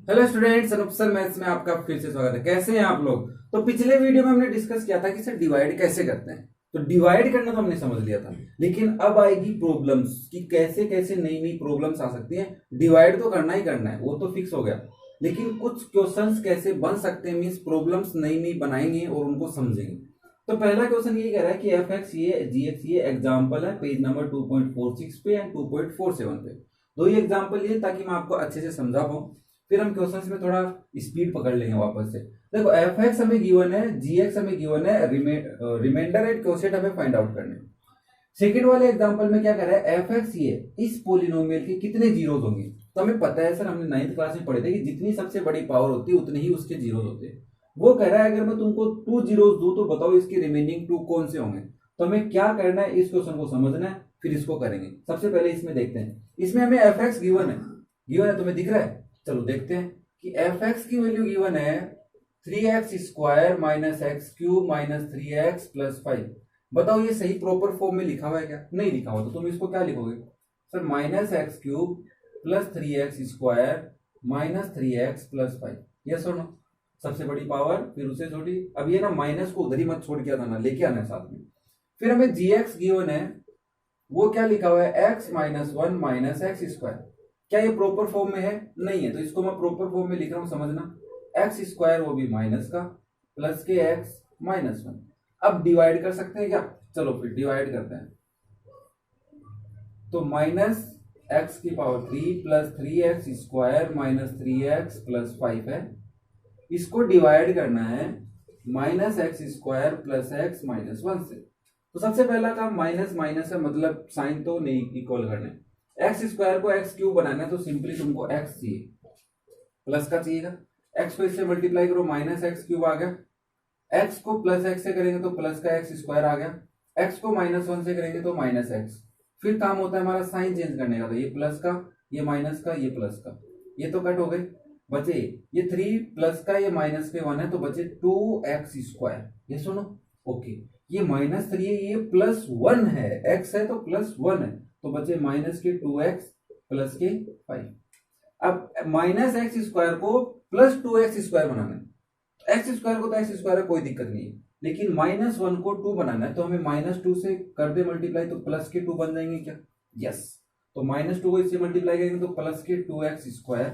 Hello students, Anoop sir maths में आपका फिर से स्वागत है। कैसे हैं आप लोग? तो पिछले वीडियो में हमने डिस्कस किया था कि सर डिवाइड कैसे करते हैं। तो डिवाइड करना तो हमने समझ लिया था, लेकिन अब आएगी प्रॉब्लम्स कि कैसे कैसे नई नई प्रॉब्लम्स आ सकती हैं। डिवाइड तो करना ही करना है, वो तो फिक्स हो गया, लेकिन कुछ क्वेश्चंस कैसे बन सकते हैं, मीन्स प्रॉब्लम्स नई नई बनाएंगे और उनको समझेंगे। तो पहला क्वेश्चन ये कह रहा है कि एफ एक्स ये जी एक्स ये एग्जाम्पल है, पेज नंबर 2.46 पे एंड 2.47 पे। दो ही एग्जाम्पल लिए ताकि मैं आपको अच्छे से समझा पाऊं, फिर हम क्वेश्चंस में थोड़ा स्पीड पकड़ लेंगे वापस से। देखो एफ एक्स हमें गिवन है, जी एक्स हमें गिवन है, रिमाइंडर एंड क्वोशिएंट हमें फाइंड आउट करने। सेकंड वाले एग्जांपल में क्या कर रहा है, एफ एक्स ये इस पोलिनोमियल के कितने जीरोस होंगे। तो हमें पता है सर, हमने 9th क्लास में पढ़े थे कि जितनी सबसे बड़ी पावर होती है उतने ही उसके जीरोस होते हैं। वो कह रहा है अगर मैं तुमको 2 जीरोस दूं तो बताओ इसके रिमेनिंग 2 कौन से होंगे। तो हमें क्या करना है, इस क्वेश्चन को समझना है, फिर इसको करेंगे। सबसे पहले इसमें देखते हैं, इसमें हमें एफ एक्स गिवन है, तुम्हें दिख रहा है। चलो देखते हैं कि एफ एक्स की वैल्यू गिवन है 3x² minus x cube minus 3x plus 5। बताओ ये सही प्रॉपर फॉर्म में लिखा हुआ है क्या? नहीं लिखा हुआ, तो तुम इसको क्या लिखोगे sir? Minus x cube plus 3x² minus 3x plus 5। ये सुनो, सबसे बड़ी पावर फिर उसे छोटी। अब ये ना माइनस को उधर ही मत छोड़ के आना, लेके आना है साथ में। फिर हमें जी एक्स गिवन है, वो क्या लिखा हुआ है, x minus 1 minus x square. क्या ये प्रॉपर फॉर्म में है? नहीं है, तो इसको मैं प्रॉपर फॉर्म में लिख रहा हूं, समझना। एक्स स्क्वायर वो भी माइनस का, प्लस के एक्स माइनस 1। अब डिवाइड कर सकते हैं क्या? चलो फिर डिवाइड करते हैं। तो माइनस एक्स की power 3 plus 3x² minus 3x plus 5 है। इसको डिवाइड करना है minus x² plus x minus 1 से। तो सबसे पहला काम, माइनस माइनस है मतलब साइन तो नहीं इक्वल करने। एक्स स्क्वायर को एक्स क्यूब बनाना है, तो सिंपली तुमको एक्स चाहिए, प्लस का चाहिएगा। एक्स को इससे मल्टीप्लाई करो, माइनस एक्स क्यूब आ गया। एक्स को प्लस एक्स से करेंगे तो प्लस का एक्स स्क्वायर आ गया। एक्स को माइनस 1 से करेंगे तो माइनस एक्स। फिर काम होता है हमारा साइन चेंज करने का, तो ये प्लस का, ये माइनस का, ये प्लस का, ये तो कट हो गए। बचे ये 3 प्लस का, ये माइनस के 1 है, तो बचे 2x²। ये सुनो, ओके, ये -3 है, ये +1 है, x है तो +1 है, तो बचे माइनस के 2x प्लस के 5। अब माइनस एक्स स्क्वायर को प्लस 2x² बनाना है। एक्स स्क्वायर को तो एक्स स्क्वायर है, कोई दिक्कत नहीं है, लेकिन -1 को 2 बनाना है, तो हमें -2 से कर दे मल्टीप्लाई, तो प्लस के 2 बन जाएंगे क्या? यस। तो -2 को इससे मल्टीप्लाई करेंगे तो प्लस के 2x²।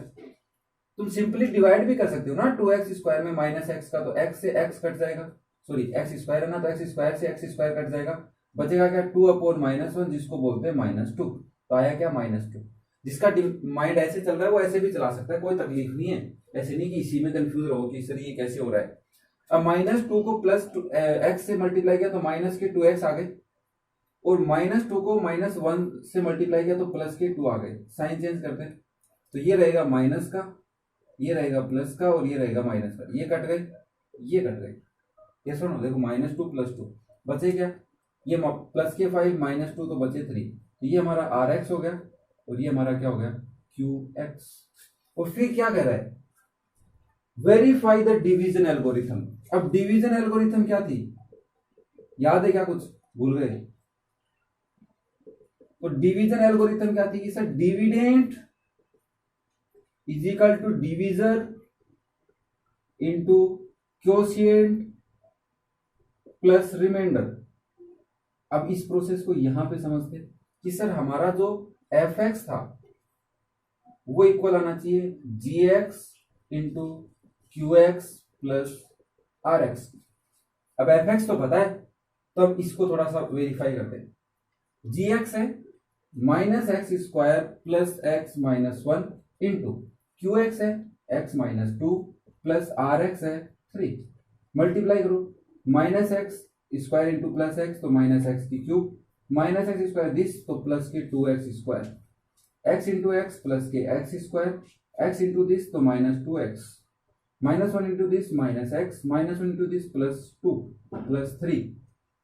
तुम सिंपली डिवाइड भी कर सकते हो ना, 2x² में माइनस एक्स का, तो x से x कट जाएगा, सॉरी एक्स स्क्वायर है ना, तो एक्स स्क्वायर से एक्स स्क्वायर कट जाएगा। बचेगा क्या? 2/-1, जिसको बोलते हैं -2। तो आया क्या? -2। जिसका माइंड ऐसे चल रहा है वो ऐसे भी चला सकता है, कोई तकलीफ नहीं है। ऐसे नहीं कि इसी में कंफ्यूज रहो कि सर ये कैसे हो रहा है। अब -2 को प्लस एक्स से मल्टीप्लाई किया तो माइनस के 2x आ गए, और -2 को -1 से मल्टीप्लाई किया तो प्लस के 2 आ गए। साइन चेंज करते हैं, तो ये रहेगा माइनस का, ये रहेगा प्लस का, और ये रहेगा माइनस का। ये कट गए, ये कट गए। ये सुनो, देखो -2 + 2 बचे क्या? ये प्लस के 5 -2 तो बचे 3। तो ये हमारा Rx हो गया, और ये हमारा क्या हो गया? Qx। और फिर क्या कह रहा है? Verify the division algorithm. अब डिवीजन एल्गोरिथम क्या थी, याद है क्या? कुछ भूल गए? तो डिवीजन एल्गोरिथम क्या थी कि sir dividend is equal to divisor into quotient plus remainder. अब इस प्रोसेस को यहां पे समझते कि सर हमारा जो एफ एक्स था वो इक्वल आना चाहिए G X into Q X plus R X. अब एफ एक्स तो पता है, तो अब इसको थोड़ा सा वेरीफाई करते हैं। जी एक्स है -x² plus x minus 1 into Q x है x-2 प्लस आर एक्स है 3। मल्टीप्लाई करो, -x² इंटू प्लस एक्स तो -x की क्यूब, -x² दिस तो प्लस के 2x², x into x plus के x², x इंटू दिस तो -2x, -1 into this -x, -1 into this +2 +3।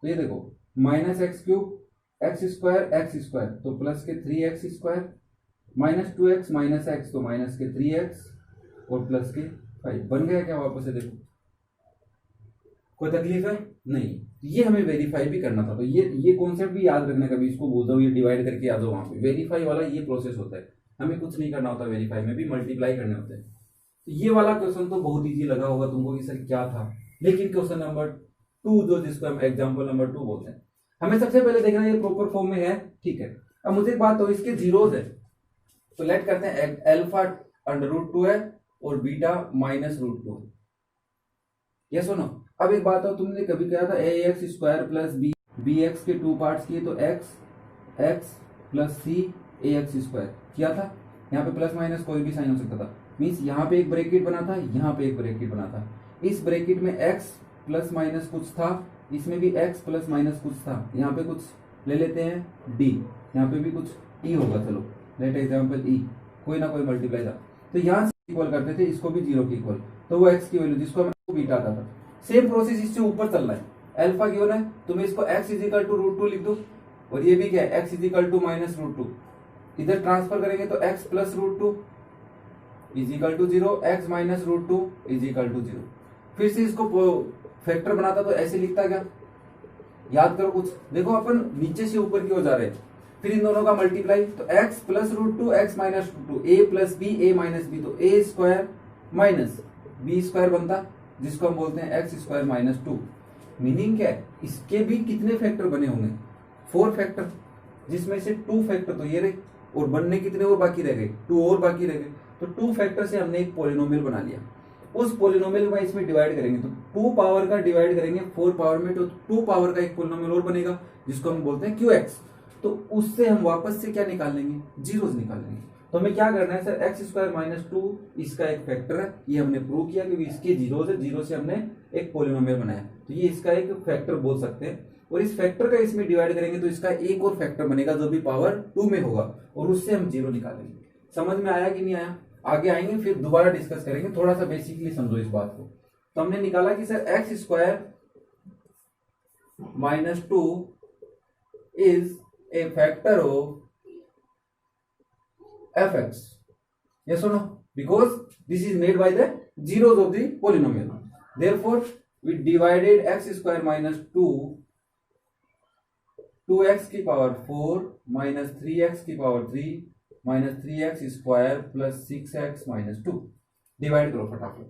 तो ये देखो -x³ x² तो प्लस के 3x², -2x -x तो माइनस के 3x, और प्लस के 5। बन गया क्या? वापस से देखो, कोई तकलीफ है? नहीं। ये हमें वेरीफाई भी करना था, तो ये कॉन्सेप्ट भी याद रखना, कभी इसको भूल जाओ, ये डिवाइड करके आ जाओ वहां पे। वेरीफाई वाला ये प्रोसेस होता है, हमें कुछ नहीं करना होता वेरीफाई में, भी मल्टीप्लाई करने होते हैं। ये वाला क्वेश्चन तो बहुत इजी लगा होगा तुमको कि सर क्या था, लेकिन क्वेश्चन नंबर 2 जो जिसको हम एग्जाम्पल नंबर 2 बोलते हैं, हमें सबसे पहले देखना है ये प्रॉपर फॉर्म में है, ठीक है। अब मुझे एक बात, तो इसके जीरोज है, तो लेट करते हैं अल्फा √2 है और बीटा -√2 है, ये सुनो। अब एक बात हो, तुमने कभी कहा था ax² प्लस बी एक्स के 2 पार्ट्स किए, तो x प्लस c ax² किया था। यहाँ पे प्लस माइनस कोई भी साइन हो सकता था, मीन्स यहाँ पे एक ब्रैकेट बना था, यहाँ पे एक ब्रैकेट बना था। इस ब्रैकेट में x प्लस माइनस कुछ था, इसमें भी x प्लस माइनस कुछ था। यहाँ पे कुछ ले लेते हैं d, यहाँ पे भी कुछ e होगा, चलो लेट एग्जाम्पल e, कोई ना कोई मल्टीप्लाई था। तो यहाँ से इक्वल करते थे, इसको भी 0 की इक्वल, तो वो x की वैल्यू जिसको हम बीटा आता था। सेम प्रोसेस इससे ऊपर चल रहा है, अल्फा गिवन है तो मैं इसको x = √2 लिख दो, और ये भी क्या है x = -√2, इधर ट्रांसफर करेंगे तो x प्लस √2 = 0, x -√2 = 0। फिर से इसको फैक्टर बनाता तो ऐसे लिखता क्या, याद करो कुछ, देखो अपन नीचे से ऊपर की ओर जा रहे हैं, फिर इन दोनों का मल्टीप्लाई, तो x plus √2 x -√2 a plus b a minus b, तो a² माइनस b² बनता, जिसको हम बोलते हैं x² -2। मीनिंग क्या है, इसके भी कितने फैक्टर बने होंगे, 4 फैक्टर, जिसमें से 2 फैक्टर तो ये रहे, और बनने कितने और बाकी रह गए, 2 और बाकी रह गए। तो 2 फैक्टर से हमने एक पॉलिनोमियल बना लिया, उस पॉलिनोमियल को इसमें डिवाइड करेंगे, तो 2 पावर का डिवाइड करेंगे 4 पावर में, तो 2 पावर का एक पॉलिनोमियल और बनेगा, जिसको हम बोलते हैं QX। तो उससे हम वापस से क्या निकाल लेंगे, जीरोस निकाल लेंगे। तो हमें क्या करना है सर, x² -2 इसका एक फैक्टर है, ये हमने प्रूव किया क्योंकि इसके जीरोस है, जीरो से हमने एक पॉलिनोमियल बनाया, तो ये इसका एक फैक्टर बोल सकते हैं। और इस फैक्टर का इसमें डिवाइड करेंगे तो इसका एक और फैक्टर बनेगा जो भी पावर 2 में होगा, और उससे हम 0 निकालेंगे। समझ में आया कि नहीं आया, आगे आएंगे फिर दोबारा डिस्कस करेंगे, थोड़ा सा बेसिकली समझो इस बात को। तो हमने निकाला कि sir x² -2 is a factor of fx, yes or no, because this is made by the zeros of the polynomial. Therefore we divided x² -2 2x की पावर 4 माइनस 3x की power 3 minus 3x² plus 6x -2, divide करो फटाफट।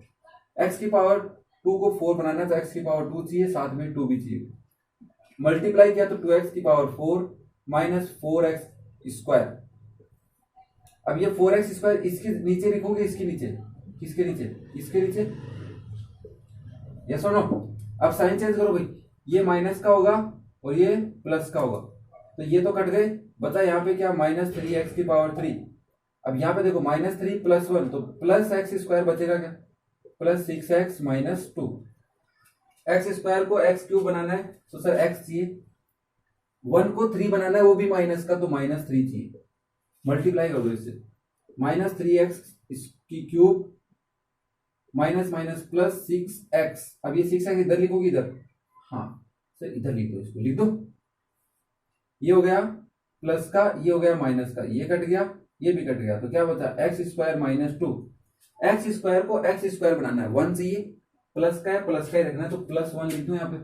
x की power 2 को 4 बनाना है तो x की power 2 चाहिए, साथ में 2 भी चाहिए, मल्टीप्लाई किया तो 2x की पावर 4 माइनस 4x²। अब ये 4x² इसके नीचे लिखोगे, इसके नीचे, किसके नीचे, इसके नीचे, यस और नो। अब साइन चेंज करो भाई, ये माइनस का होगा और ये प्लस का होगा, तो ये तो कट गए, बचा यहाँ पे क्या, -3x की पावर 3। अब यहाँ पे देखो -3 + 1, तो प्लस x² बचेगा क्या, प्लस 6x -2। x² को x³ बनाना है तो सर x चाहिए, 1 को 3 बनाना है वो भी माइनस का, तो -3 चाहिए, मल्टीप्लाई कर दो इससे, -3x की cube minus minus plus 6x। अब ये 6x इधर लिखोगे, इधर, हाँ सर इधर लिख दो, इसको लिख दो, ये हो गया प्लस का, ये हो गया माइनस का, ये कट गया, ये भी कट गया, तो क्या बचा, x² -2। x² को x² बनाना है, 1 चाहिए, प्लस का है, प्लस का ही रखना है, तो +1 लिख दो यहाँ पे,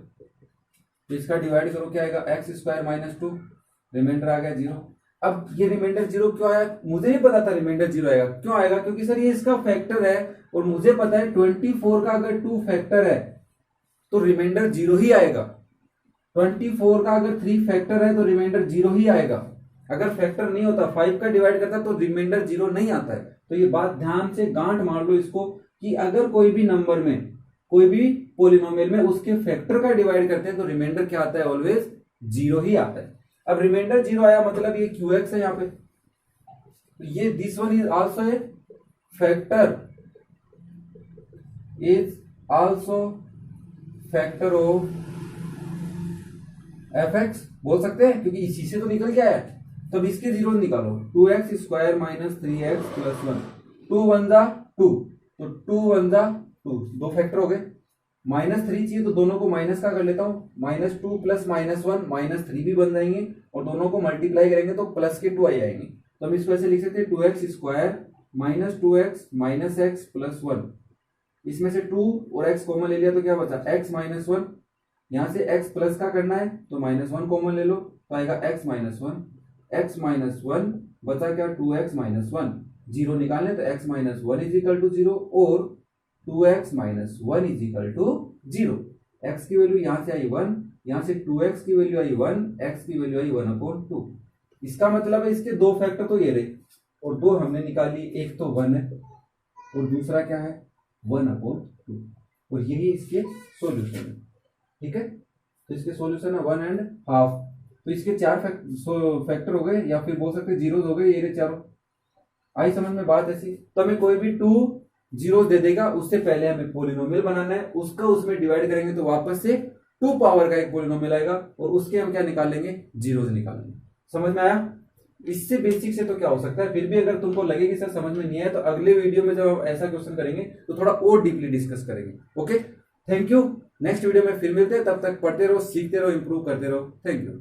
तो इसका डिवाइड करो, क्या आएगा, x² -2, रिमाइंडर आ गया 0। अब ये रिमाइंडर 0 क्यों आया, मुझे नहीं पता था रिमाइंडर 0 आएगा, क्यों आएगा, क्योंकि सर ये इसका फैक्टर है, और मुझे पता है 24 का अगर 2 फैक्टर है तो रिमाइंडर 0 ही आएगा, 24 का अगर 3 फैक्टर है तो रिमाइंडर 0 ही आएगा। अगर फैक्टर नहीं होता, 5 का डिवाइड करता तो रिमाइंडर 0 नहीं आता है। तो ये बात ध्यान से गांठ मार लो इसको, कि अगर कोई भी नंबर में, कोई भी पॉलिनोमियल में उसके फैक्टर का डिवाइड करते हैं तो रिमाइंडर क्या आता है, ऑलवेज 0 ही आता है। अब रिमाइंडर 0 आया मतलब ये QX है यहाँ पे, तो ये this one is also a factor, is also factor of fx बोल सकते हैं, क्योंकि इसी से तो निकल गया है। तो अब इसके जीरो निकालो, 2x² - 3x + 1, 2 1 जा 2, तो 2 1 जा 2, 2 फैक्टर हो गए। -3 चाहिए तो दोनों को माइनस का कर लेता हूं, -2 + -1 -3 भी बन जाएंगे, और दोनों को मल्टीप्लाई करेंगे तो प्लस के 2 आएंगे। तो हम इसको ऐसे लिख सकते हैं, 2x² - 2x - x + 1, इसमें से 2 और x कॉमन ले लिया तो क्या बचा, x - 1, यहां से x प्लस का करना है तो -1 कॉमन ले लो, तो आएगा x - 1, x - 1 बचा क्या, 2x - 1, जीरो निकालने तो x minus one is equal to zero और 2x minus one is equal to zero. x की वैल्यू यहां से आई 1, यहां से 2x की वैल्यू आई 1, x की वैल्यू आई 1/2। इसका मतलब है इसके दो फैक्टर तो ये रहे और दो हमने निकाली, एक तो 1 है और दूसरा क्या है 1/2 और यही इसके सॉल्यूशन है। ठीक है, तो इसके सॉल्यूशन है 1.5। तो इसके चार फैक्टर हो गए या फिर बोल सकते जीरोस हो गए, ये रहे चारों। आई समझ में बात ऐसी। तो हमें कोई भी 2 जीरो दे देगा, उससे पहले हमें पोलिनोमियल बनाना है, उसका उसमें डिवाइड करेंगे तो वापस से 2 पावर का एक पोलिनोमियल आएगा और उसके हम क्या निकालेंगे, जीरोस निकालेंगे। समझ में आया? इससे बेसिक से तो क्या हो सकता है। फिर भी अगर तुमको लगे कि सर समझ में नहीं आया तो अगले वीडियो में जब हम ऐसा क्वेश्चन करेंगे तो थोड़ा और डीपली डिस्कस करेंगे। Okay, thank you. Next video में फिर मिलते हैं, तब तक पढ़ते रहो, सीखते रहो, इंप्रूव करते रहो। Thank you.